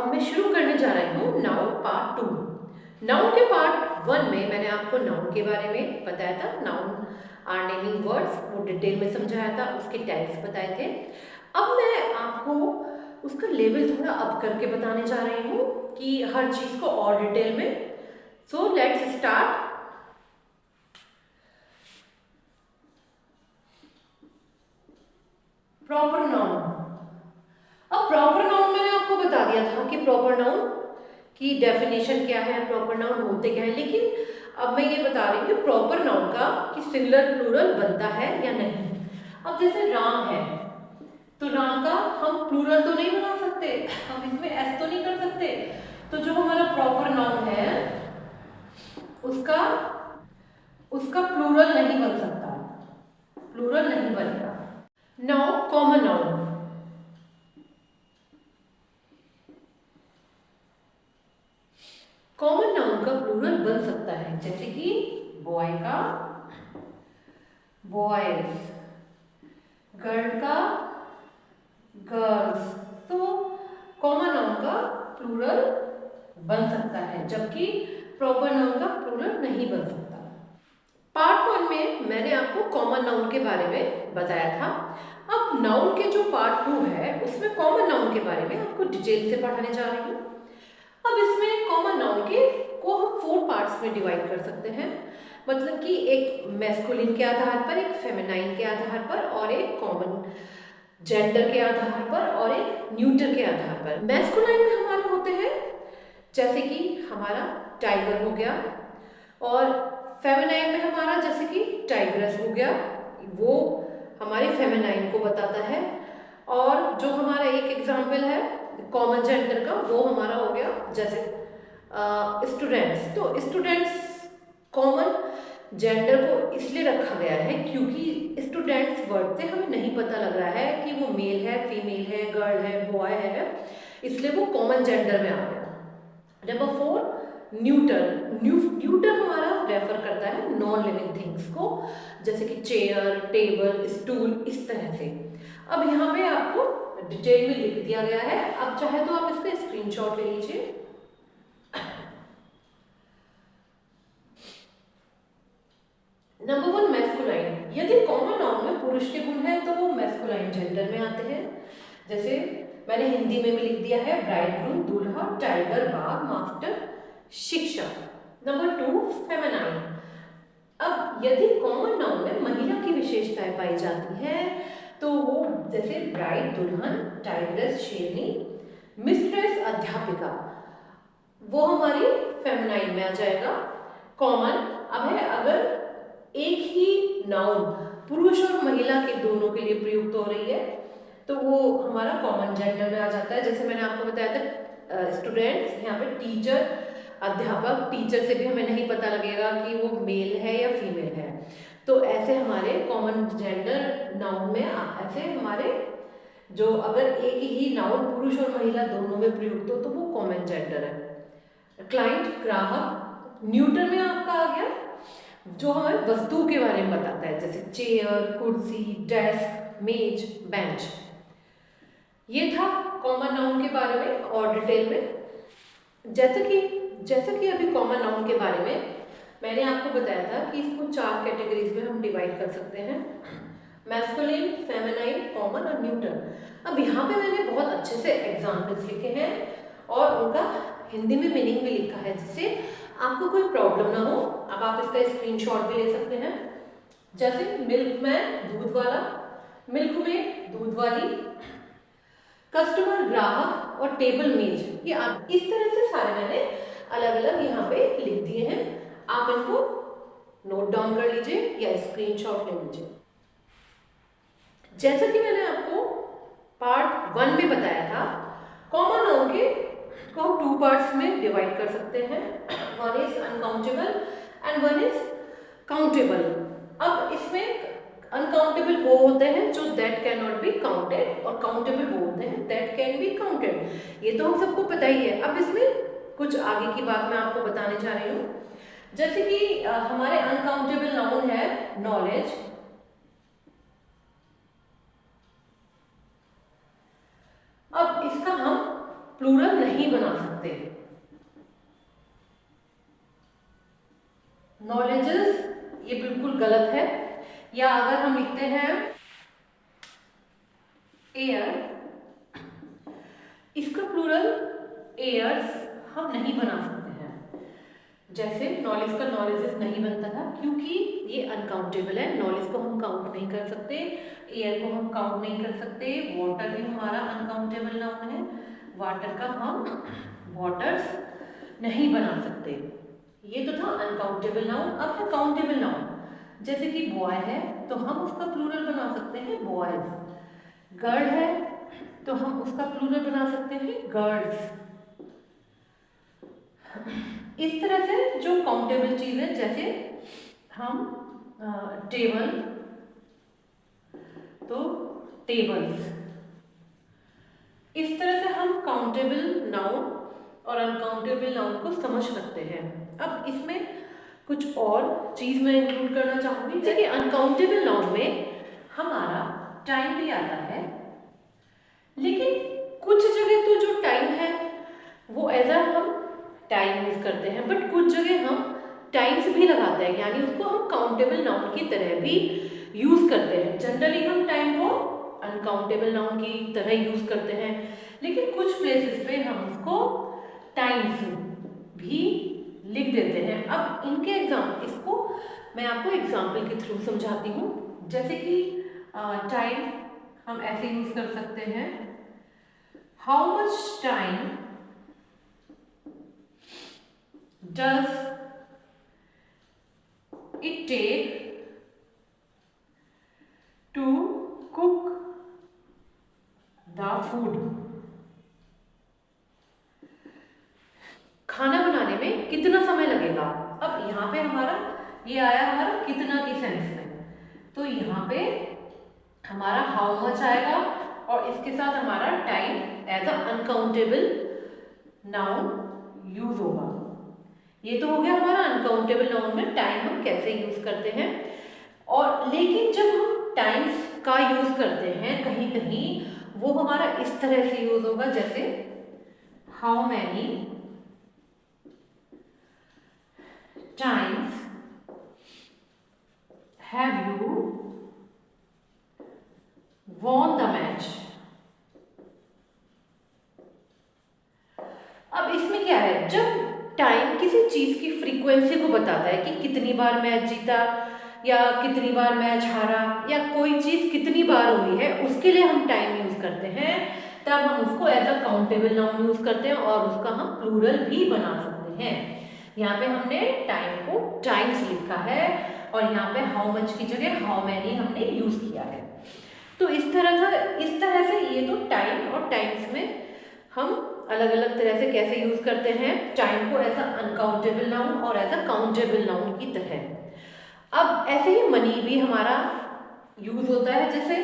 अब मैं शुरू करने जा रही हूँ नाउन पार्ट 2। नाउन के पार्ट 1 में मैंने आपको नाउन के बारे में बताया था, नाउन आर नेमिंग वर्ड्स, वो डिटेल में समझाया था, उसके टाइप्स बताए थे। अब मैं आपको उसका लेवल थोड़ा अप करके बताने जा रही हूँ कि हर चीज़ को और डिटेल में। So let's start. Proper noun. अब प्रॉपर नाउन मैंने आपको बता दिया था कि प्रॉपर नाउन की डेफिनेशन क्या है, प्रॉपर नाउन होते क्या है, लेकिन अब मैं ये बता रही हूँ कि प्रॉपर नाउन का कि सिंगुलर प्लूरल बनता है या नहीं। अब जैसे राम है तो राम का हम प्लूरल तो नहीं बना सकते, हम इसमें एस तो नहीं कर सकते, तो जो हमारा प्रॉपर नाउन है उसका उसका प्लूरल नहीं बन सकता, प्लूरल नहीं बनेगा। Now common noun. Common noun का प्लूरल बन सकता है, जैसे कि बॉय का बॉयज, गर्ल का गर्ल्स। तो कॉमन नाउन का प्लूरल बन सकता है, जबकि प्रॉपर नाउन का प्लूरल नहीं बन सकता। पार्ट 1 में मैंने आपको कॉमन नाउन के बारे में बताया था। अब नाउन के जो पार्ट 2 है उसमें कॉमन नाउन के बारे में आपको डिटेल से पढ़ाने जा रही हूँ। अब इसमें कॉमन नाउन के को हम 4 पार्ट्स में डिवाइड कर सकते हैं, मतलब कि एक मैस्कुलिन के आधार पर, एक फेमिनाइन के आधार पर, और एक कॉमन जेंडर के आधार पर, और एक न्यूटर के आधार पर। मैस्कुलाइन में हमारे होते हैं जैसे कि हमारा टाइगर हो गया, और फेमिनाइन में हमारा जैसे कि टाइग्रेस हो गया, वो हमारे फेमिनाइन को बताता है। और जो हमारा एक एग्जाम्पल है कॉमन जेंडर का, वो हमारा हो गया जैसे स्टूडेंट्स। तो स्टूडेंट्स कॉमन जेंडर को इसलिए रखा गया है क्योंकि स्टूडेंट्स वर्ड से हमें नहीं पता लग रहा है कि वो मेल है, फीमेल है, गर्ल है, बॉय है, इसलिए वो कॉमन जेंडर में आ गया। Number 4 neuter. न्यूटर हमारा रेफर करता है नॉन लिविंग थिंग्स को, जैसे कि चेयर, टेबल, स्टूल, इस तरह से। अब यहाँ पे आपको डिटेल में लिख दिया गया है, अब चाहे तो आप इसका स्क्रीनशॉट ले लीजिए। Number 1 masculine. यदि कॉमन नाउन में पुरुष के गुण है तो वो मैस्कुलाइन जेंडर में आते हैं, जैसे मैंने हिंदी में भी लिख दिया है ब्राइडग्रूम, दूल्हा, टाइगर, बाघ, मास्टर, शिक्षक। Number 2 feminine. अब यदि कॉमन नाउन में महिला की विशेषताएं पाई जाती हैं तो वो जैसे ब्राइड दुल्हन, टाइग्रेस शेरनी, मिस्ट्रेस अध्यापिका, वो हमारी फेमिनाइन में आ जाएगा। कॉमन अब है अगर एक ही नाउन पुरुष और महिला के दोनों के लिए प्रयुक्त हो रही है तो वो हमारा कॉमन जेंडर में आ जाता है। जैसे मैंने आपको बताया था स्टूडेंट्स, यहाँ पे टीचर, अध्यापक, टीचर से भी हमें नहीं पता लगेगा कि वो मेल है या फीमेल है, तो ऐसे हमारे कॉमन जेंडर नाउन में ऐसे हमारे जो अगर एक ही नाउन पुरुष और महिला दोनों में प्रयुक्त हो तो वो कॉमन जेंडर है। क्लाइंट, ग्राहक, न्यूटर में आपका आ गया जो हमें वस्तु के बारे में बताता है, जैसे चेयर, कुर्सी, डेस्क, मेज, बेंच। ये था कॉमन नाउन के बारे में और डिटेल में। जैसे कि अभी कॉमन नाउन के बारे में मैंने आपको बताया था कि इसको 4 कैटेगरीज में हम डिवाइड कर सकते हैं, मैस्कुलिन, फेमिनाइन, कॉमन और न्यूटर। अब यहाँ पे मैंने बहुत अच्छे से एग्जाम्पल्स लिखे हैं और उनका हिंदी में मीनिंग भी लिखा है, जिससे आपको कोई प्रॉब्लम ना हो। अब आप इसका स्क्रीनशॉट भी ले सकते हैं, जैसे मिल्कमैन दूध वाला, मिल्कमेड दूध वाली, कस्टमर ग्राहक, और टेबल मेज। ये आप इस तरह से सारे मैंने अलग अलग यहाँ पे लिख दिए हैं, आप इनको नोट डाउन कर लीजिए या स्क्रीनशॉट ले लीजिए। जैसा कि मैंने आपको पार्ट 1 में बताया था, कॉमन नाउन के को हम 2 पार्ट्स में डिवाइड कर सकते हैं, one is uncountable and one is countable. अब इसमें अनकाउंटेबल वो होते हैं जो that can not be counted, और काउंटेबल वो होते हैं दैट कैन बी काउंटेड। ये तो हम सबको पता ही है। अब इसमें कुछ आगे की बात मैं आपको बताने जा रही हूँ, जैसे कि हमारे अनकाउंटेबल नाउन है नॉलेज, अब इसका हम प्लूरल नहीं बना सकते। नॉलेजेस, ये बिल्कुल गलत है। या अगर हम लिखते हैं एयर, इसका प्लूरल एयर्स हम नहीं बना सकते हैं। जैसे नॉलेज का नॉलेजेस नहीं बनता था, क्योंकि ये अनकाउंटेबल है। नॉलेज को हम काउंट नहीं कर सकते, एयर को हम काउंट नहीं कर सकते, वाटर भी हमारा अनकाउंटेबल नाउन है, वाटर का हम वाटर्स नहीं बना सकते। ये तो था अनकाउंटेबल नाउन। अब है काउंटेबल नाउन। जैसे कि बॉय है तो हम उसका प्लूरल बना सकते हैं बॉयज। गर्ल है तो हम उसका प्लूरल बना सकते हैं गर्ल्स। इस तरह से जो काउंटेबल चीज है, जैसे हम टेबल तो टेबल्स, इस तरह से हम काउंटेबल नाउन और अनकाउंटेबल नाउन को समझ सकते हैं। अब इसमें कुछ और चीज मैं इंक्लूड करना चाहूंगी, जैसे कि अनकाउंटेबल नाउन में हमारा टाइम भी आता है, लेकिन कुछ जगह तो जो टाइम है वो एज अ हम टाइम यूज करते हैं, बट कुछ जगह हम टाइम्स भी लगाते हैं, यानी उसको हम काउंटेबल नाउन की तरह भी यूज करते हैं। जनरली हम टाइम को अनकाउंटेबल नाउन की तरह यूज करते हैं, लेकिन कुछ प्लेसेस पे हम उसको टाइम्स भी लिख देते हैं। अब इनके इसको मैं आपको एग्जाम्पल के थ्रू समझाती हूँ। जैसे कि टाइम हम ऐसे यूज कर सकते हैं, how much time does it take to cook the food. खाना बनाने में कितना समय लगेगा। अब यहाँ पे हमारा ये आया हमारा कितना की सेंस में, तो यहाँ पे हमारा हाउ मच आएगा और इसके साथ हमारा time as a uncountable noun use होगा। ये तो हो गया हमारा अनकाउंटेबल नाउन में टाइम हम कैसे यूज करते हैं। और लेकिन जब हम टाइम्स का यूज करते हैं कहीं कहीं, वो हमारा इस तरह से यूज होगा, जैसे how many times have you won the match। अब इसमें क्या है, जब टाइम किसी चीज की फ्रीक्वेंसी को बताता है कि कितनी बार मैच जीता या कितनी बार मैच हारा या कोई चीज कितनी बार हुई है, उसके लिए हम टाइम यूज करते हैं, तब हम उसको as a countable noun use करते हैं और उसका हम प्लूरल भी बना सकते हैं। यहाँ पे हमने टाइम को टाइम्स लिखा है और यहाँ पे हाउ मच की जगह हाउ मैनी हमने यूज किया है। तो इस तरह से ये तो टाइम और टाइम्स में हम अलग अलग तरह से कैसे यूज करते हैं टाइम को एज अ अनकाउंटेबल नाउन और एज अ काउंटेबल नाउन की तरह। अब ऐसे ही मनी भी हमारा यूज होता है। जैसे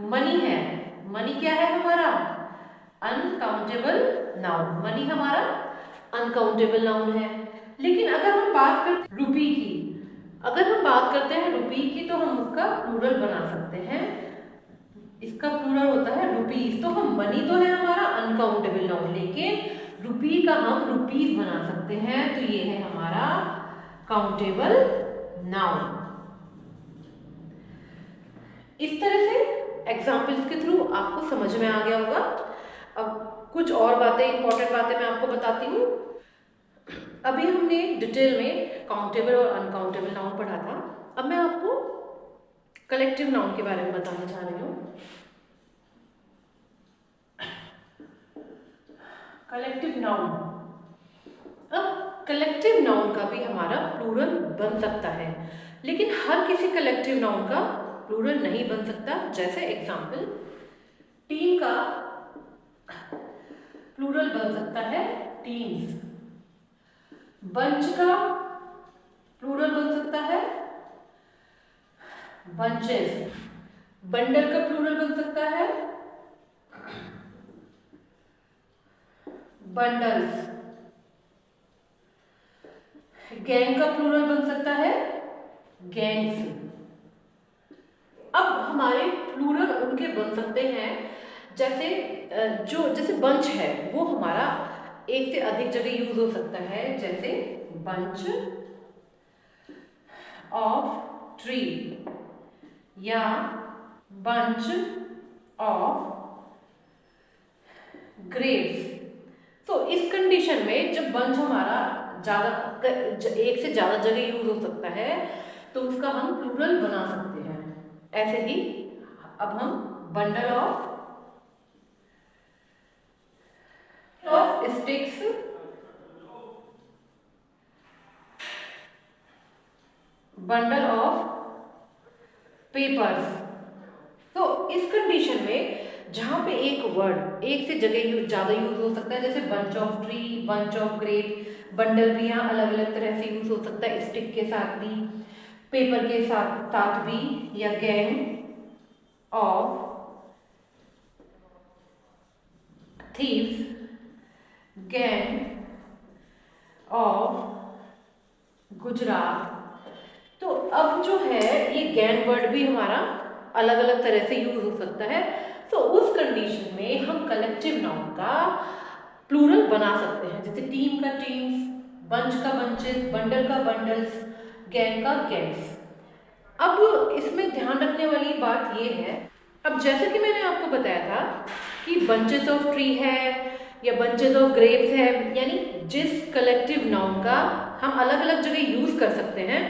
मनी है, मनी क्या है हमारा अनकाउंटेबल नाउन, मनी हमारा अनकाउंटेबल नाउन है। लेकिन अगर हम बात करते हैं रुपी की, अगर हम बात करते हैं रुपी की, तो हम उसका प्लूरल बना सकते हैं। इसका प्लूरल होता है रुपीज। तो हम मनी तो है हमारा अनकाउंटेबल नाउन, लेकिन रुपी का हम रुपीज बना सकते हैं, तो ये है हमारा काउंटेबल नाउन। इस तरह से एग्जाम्पल्स के थ्रू आपको समझ में आ गया होगा। अब कुछ और बातें, इंपॉर्टेंट बातें मैं आपको बताती हूँ। अभी हमने डिटेल में काउंटेबल और अनकाउंटेबल नाउन पढ़ा था। अब मैं आपको कलेक्टिव नाउन के बारे में बताना चाह रही हूँ। कलेक्टिव नाउन, अब कलेक्टिव नाउन का भी हमारा प्लूरल बन सकता है, लेकिन हर किसी कलेक्टिव नाउन का प्लूरल नहीं बन सकता। जैसे एग्जाम्पल, टीम का प्लूरल बन सकता है टीम्स, बंच का प्लूरल बन सकता है बंचेस, बंडल का प्लूरल बन सकता है बंडल्स, गैंग का प्लूरल बन सकता है गैंग्स। अब हमारे प्लूरल उनके बन सकते हैं जैसे जैसे बंच है वो हमारा एक से अधिक जगह यूज हो सकता है, जैसे बंच ऑफ ट्री या बंच ऑफ ग्रेप्स। तो इस कंडीशन में जब बंच हमारा एक से ज्यादा जगह यूज हो सकता है तो उसका हम प्लूरल बना सकते हैं। ऐसे ही अब हम bundle of sticks, bundle of papers. तो इस कंडीशन में जहां पे एक वर्ड एक से जगह ज्यादा यूज हो सकता है, जैसे bunch of tree, bunch of grape, bundle भी यहाँ अलग अलग तरह से यूज हो सकता है, स्टिक के साथ भी, पेपर के साथ साथ भी, या gang of thieves, gang of Gujarat. तो अब जो है ये गैंग वर्ड भी हमारा अलग अलग तरह से यूज हो सकता है। तो उस कंडीशन में हम कलेक्टिव नाउन का प्लूरल बना सकते हैं, जैसे टीम का टीम्स, बंच का बंचेस, बंडल का बंडल्स, गैंग का गैंग्स। अब इसमें ध्यान रखने वाली बात ये है, अब जैसे कि मैंने आपको बताया था कि बंचेस ऑफ ट्री है या बंचेस ऑफ ग्रेप्स है, यानी जिस कलेक्टिव नाउन का हम अलग अलग जगह यूज कर सकते हैं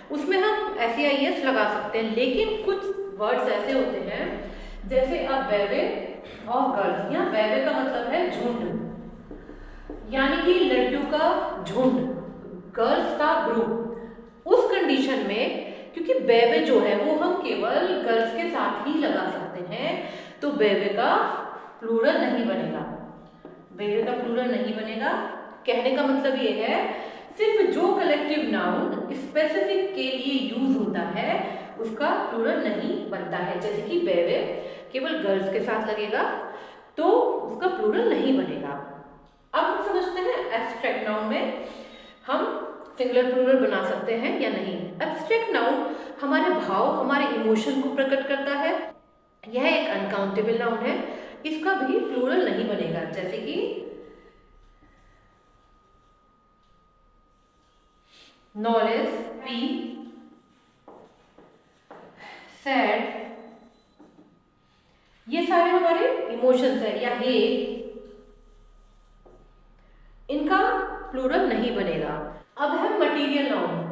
उसमें हम SEIS लगा सकते हैं। लेकिन कुछ वर्ड्स ऐसे होते हैं, जैसे अब बेवे ऑफ गर्ल्स, यहाँ बेवे का मतलब है झुंड, यानी कि लड़कियों का झुंड, गर्ल्स का ग्रुप। उस कंडीशन में क्योंकि बेवे जो है वो हम केवल गर्ल्स के साथ ही लगा सकते हैं, तो बेवे का प्लूरल नहीं बनेगा, बेवे का प्लूरल नहीं बनेगा। कहने का मतलब ये है सिर्फ जो कलेक्टिव नाउन स्पेसिफिक के लिए यूज होता है उसका प्लूरल नहीं बनता है, जैसे कि बेवे केवल गर्ल्स के साथ लगेगा तो उसका प्लूरल नहीं बनेगा। अब हम समझते हैं एब्स्ट्रैक्ट नाउन में हम सिंगुलर प्लूरल बना सकते हैं या नहीं। एब्स्ट्रैक्ट नाउन हमारे भाव, हमारे इमोशन को प्रकट करता है। यह एक अनकाउंटेबल नाउन है, इसका भी प्लूरल नहीं बनेगा, जैसे कि नॉलेज, पी, सैड, ये सारे हमारे इमोशंस है, या हे, इनका प्लूरल नहीं बनेगा। अब है मटीरियल नाउन।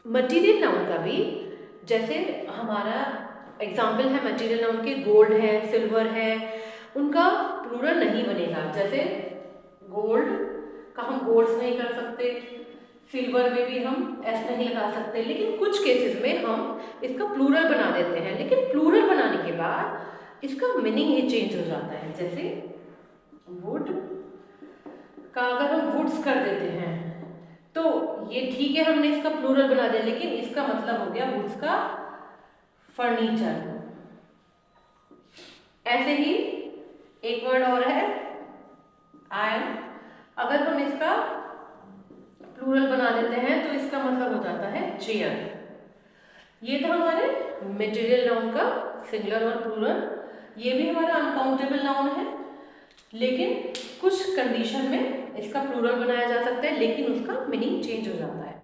मटीरियल नाउन का भी जैसे हमारा एग्जाम्पल है मटीरियल नाउन के, गोल्ड है, सिल्वर है, उनका प्लूरल नहीं बनेगा। जैसे गोल्ड का हम गोल्ड्स नहीं कर सकते, सिल्वर में भी हम एस नहीं लगा सकते, लेकिन कुछ केसेस में हम इसका प्लूरल बना देते हैं। लेकिन प्लूरल बनाने के बाद इसका मीनिंग ही चेंज हो जाता है। जैसे वुड का अगर हम वुड्स कर देते हैं तो ये ठीक है, हमने इसका प्लूरल बना दिया, लेकिन इसका मतलब हो गया वुड्स का फर्नीचर। ऐसे ही एक वर्ड और है आयरन, अगर हम इसका प्लूरल बना देते हैं तो इसका मतलब हो जाता है चेयर। ये तो हमारे मटेरियल नाउन का सिंगुलर और प्लूरल, ये भी हमारा अनकाउंटेबल नाउन है, लेकिन कुछ कंडीशन में इसका प्लूरल बनाया जा सकता है, लेकिन उसका मीनिंग चेंज हो जाता है।